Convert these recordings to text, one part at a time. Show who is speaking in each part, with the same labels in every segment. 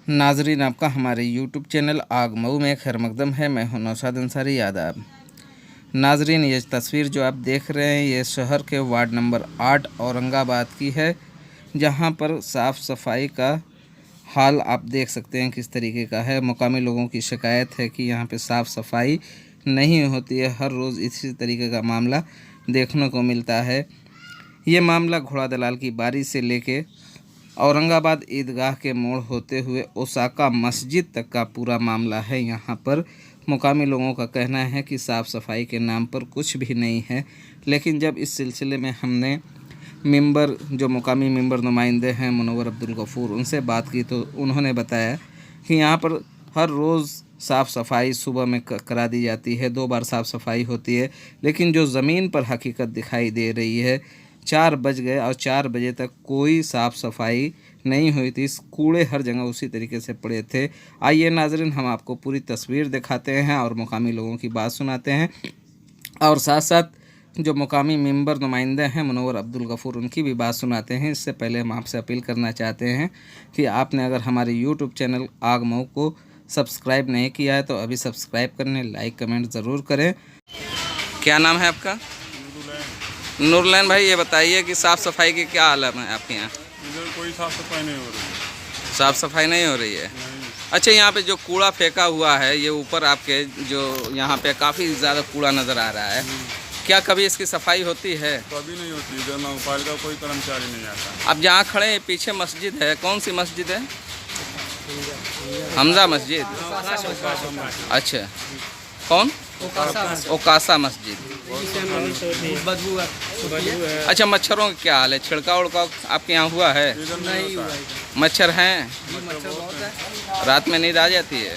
Speaker 1: नाजरीन, आपका हमारे यूट्यूब चैनल आग मऊ में खैर मकदम है। मैं हूं नौशाद अंसारी यादव। नाजरीन, ये तस्वीर जो आप देख रहे हैं ये शहर के वार्ड नंबर 8 औरंगाबाद की है, जहां पर साफ़ सफाई का हाल आप देख सकते हैं किस तरीके का है। मुकामी लोगों की शिकायत है कि यहाँ पे साफ़ सफाई नहीं होती है। हर रोज़ इसी तरीके का मामला देखने को मिलता है। ये मामला घोड़ा दलाल की बारी से लेके औरंगाबाद ईदगाह के मोड़ होते हुए ओसाका मस्जिद तक का पूरा मामला है। यहाँ पर मुकामी लोगों का कहना है कि साफ़ सफाई के नाम पर कुछ भी नहीं है, लेकिन जब इस सिलसिले में हमने जो मुकामी मेंबर नुमाइंदे हैं मुनव्वर अब्दुल गफूर, उनसे बात की तो उन्होंने बताया कि यहाँ पर हर रोज़ साफ़ सफाई सुबह में करा दी जाती है, 2 बार साफ़ सफाई होती है, लेकिन जो ज़मीन पर हकीकत दिखाई दे रही है 4 बज गए और 4 बजे तक कोई साफ़ सफाई नहीं हुई थी। कूड़े हर जगह उसी तरीके से पड़े थे। आइए नाज़रीन, हम आपको पूरी तस्वीर दिखाते हैं और मुकामी लोगों की बात सुनाते हैं, और साथ साथ जो मुकामी मेंबर नुमाइंदे हैं मुनव्वर अब्दुल गफूर, उनकी भी बात सुनाते हैं। इससे पहले हम आपसे अपील करना चाहते हैं कि आपने अगर हमारे यूट्यूब चैनल आग मऊ को सब्सक्राइब नहीं किया है तो अभी सब्सक्राइब करने, लाइक कमेंट ज़रूर करें। क्या नाम है आपका? नूरलैन भाई, ये बताइए कि साफ़ सफाई की क्या हालत है आपके यहाँ?
Speaker 2: इधर कोई साफ़ सफाई नहीं हो रही है।
Speaker 1: साफ़ सफाई नहीं हो रही है?
Speaker 2: नहीं।
Speaker 1: अच्छा, यहाँ पे जो कूड़ा फेंका हुआ है ये ऊपर आपके जो यहाँ पे काफ़ी ज़्यादा कूड़ा नज़र आ रहा है, क्या कभी इसकी सफाई होती है?
Speaker 2: कभी नहीं होती। इधर नगरपालिका कोई कर्मचारी नहीं आता।
Speaker 1: अब जहाँ खड़े हैं पीछे मस्जिद है, कौन सी मस्जिद है? हमजा मस्जिद। अच्छा, कौन? ओकासा मस्जिद। अच्छा, मच्छरों का क्या हाल है? छिड़काव उड़काव आपके यहाँ हुआ है?
Speaker 2: इधर नहीं होता है।
Speaker 1: मच्छर हैं? रात में नींद आ जाती है?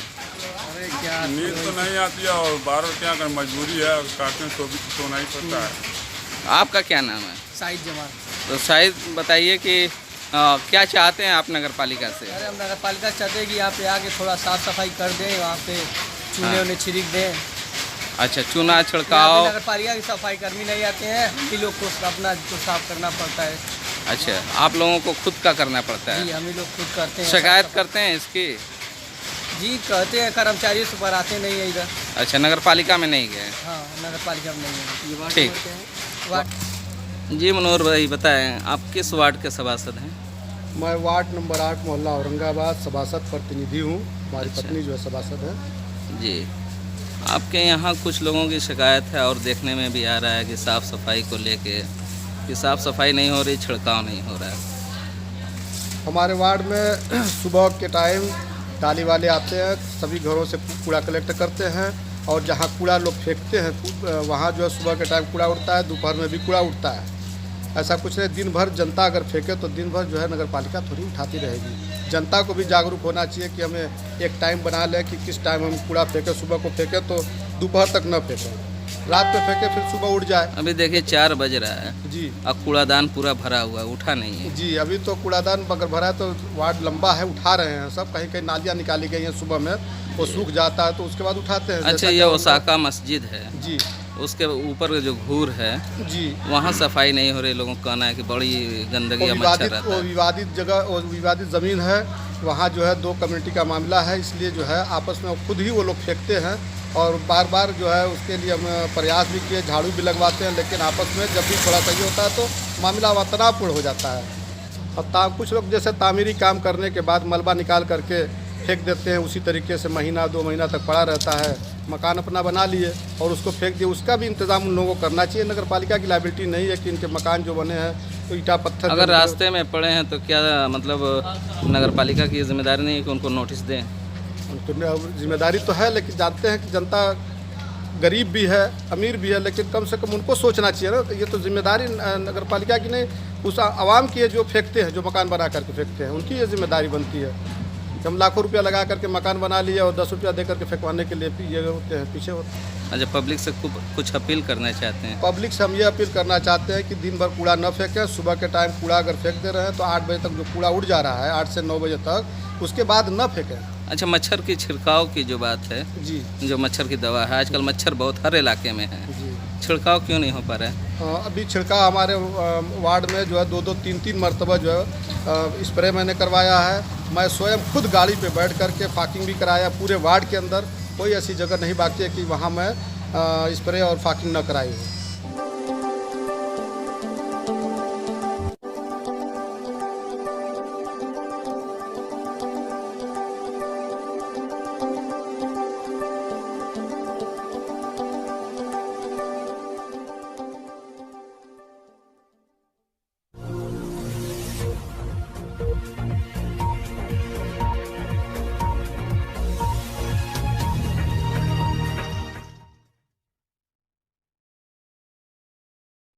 Speaker 2: नींद तो नहीं आती है और बार क्या कर मजबूरी है, काटने सोना ही पड़ता है।
Speaker 1: आपका क्या नाम है?
Speaker 3: साइड जमान।
Speaker 1: तो शायद बताइए कि क्या चाहते हैं आप नगर पालिका से?
Speaker 3: अरे हम नगर पालिका चाहते हैं कि यहाँ पे आके थोड़ा साफ़ सफाई कर दें, वहाँ पे चूने उन्हें छिड़क दें।
Speaker 1: अच्छा, चूना छिड़काव।
Speaker 3: नगर पालिका की सफाई कर्मी नहीं आते हैं, हम लोग को अपना जो साफ करना पड़ता है।
Speaker 1: अच्छा, आप लोगों को खुद का करना पड़ता
Speaker 3: जी,
Speaker 1: है?
Speaker 3: हम ही लोग खुद करते हैं।
Speaker 1: शिकायत करते हैं इसकी?
Speaker 3: जी कहते हैं, कर्मचारी से पर आते नहीं है इधर।
Speaker 1: अच्छा, नगर पालिका में नहीं गए?
Speaker 3: हाँ, नगर पालिका में नहीं है।
Speaker 1: ठीक। जी मनोहर भाई, बताएं आप किस वार्ड के सभासद हैं?
Speaker 4: मैं वार्ड नंबर 8 मोहल्ला औरंगाबाद सभासद प्रतिनिधि हूँ। हमारी
Speaker 1: अच्छा।
Speaker 4: पत्नी जो है सभासद है।
Speaker 1: जी, आपके यहाँ कुछ लोगों की शिकायत है और देखने में भी आ रहा है कि साफ़ सफाई को लेके कि साफ़ सफाई नहीं हो रही, छिड़काव नहीं हो रहा है।
Speaker 4: हमारे वार्ड में सुबह के टाइम टाली वाले आते हैं, सभी घरों से कूड़ा कलेक्ट करते हैं, और जहाँ कूड़ा लोग फेंकते हैं वहाँ जो है सुबह के टाइम कूड़ा उड़ता है, दोपहर में भी कूड़ा उड़ता है। ऐसा कुछ नहीं, दिन भर जनता अगर फेंके तो दिन भर जो है नगर पालिका थोड़ी उठाती रहेगी। जनता को भी जागरूक होना चाहिए कि हमें एक टाइम बना लें कि किस टाइम हम कूड़ा फेंकें। सुबह को फेंकें तो दोपहर तक न फेंकें, रात में फेंके फिर सुबह उड़ जाए।
Speaker 1: अभी देखिए 4 बज रहा है
Speaker 4: जी,
Speaker 1: और कूड़ादान पूरा भरा हुआ है, उठा नहीं है।
Speaker 4: जी, अभी तो कूड़ादान अगर भरा है तो वार्ड लंबा है, उठा रहे हैं सब। कहीं कहीं नालियाँ निकाली गई हैं सुबह में, वो सूख जाता है तो उसके बाद उठाते हैं।
Speaker 1: अच्छा, ये ओसाका मस्जिद है,
Speaker 4: जी
Speaker 1: उसके ऊपर जो घूर है
Speaker 4: जी,
Speaker 1: वहाँ सफाई नहीं हो रही। लोगों का कहना है कि बड़ी गंदगी या मच्छर रहता
Speaker 4: वो
Speaker 1: है।
Speaker 4: विवादित जगह और विवादित ज़मीन है, वहाँ जो है 2 कम्युनिटी का मामला है, इसलिए जो है आपस में खुद ही वो लोग फेंकते हैं। और बार बार जो है उसके लिए हम प्रयास भी किए, झाड़ू भी लगवाते हैं, लेकिन आपस में जब भी थोड़ा सही होता है तो मामला तनावपूर्ण हो जाता है। और कुछ लोग जैसे तामीरी काम करने के बाद मलबा निकाल करके फेंक देते हैं, उसी तरीके से महीना 2 महीना तक पड़ा रहता है। मकान अपना बना लिए और उसको फेंक दिए, उसका भी इंतज़ाम उन लोगों को करना चाहिए। नगर पालिका की लायबिलिटी नहीं है कि इनके मकान जो बने हैं तो ईटा पत्थर
Speaker 1: अगर रास्ते में पड़े हैं तो क्या मतलब नगर पालिका की जिम्मेदारी नहीं है कि उनको नोटिस दें?
Speaker 4: उनको जिम्मेदारी तो है, लेकिन जानते हैं कि जनता गरीब भी है, अमीर भी है, लेकिन कम से कम उनको सोचना चाहिए ना। ये तो जिम्मेदारी नगर पालिका की नहीं, उस आवाम की है जो फेंकते हैं, जो मकान बना करके फेंकते हैं, उनकी ये जिम्मेदारी बनती है। हम लाखों रुपया लगा करके मकान बना लिए और 10 रुपया दे करके फेंकवाने के लिए ये होते हैं, पीछे होते हैं।
Speaker 1: अच्छा, पब्लिक से कुछ अपील करना चाहते हैं?
Speaker 4: पब्लिक से हम ये अपील करना चाहते हैं कि दिन भर कूड़ा न फेंकें। सुबह के टाइम कूड़ा अगर फेंक दे रहे हैं तो 8 बजे तक जो कूड़ा उड़ जा रहा है, 8 से 9 बजे तक, उसके बाद न फेंकें।
Speaker 1: अच्छा, मच्छर की छिड़काव की जो बात है,
Speaker 4: जी
Speaker 1: जो मच्छर की दवा है, आजकल मच्छर बहुत हर इलाके में है,
Speaker 4: जी।
Speaker 1: छिड़काव क्यों नहीं हो पा रहा है?
Speaker 4: अभी छिड़काव हमारे वार्ड में जो है 2-2 3-3 मरतबा जो है स्प्रे मैंने करवाया है। मैं स्वयं खुद गाड़ी पे बैठ कर के फाकिंग भी कराया। पूरे वार्ड के अंदर कोई ऐसी जगह नहीं बाकी है कि वहाँ मैं स्प्रे और फाकिंग न कराई हूँ।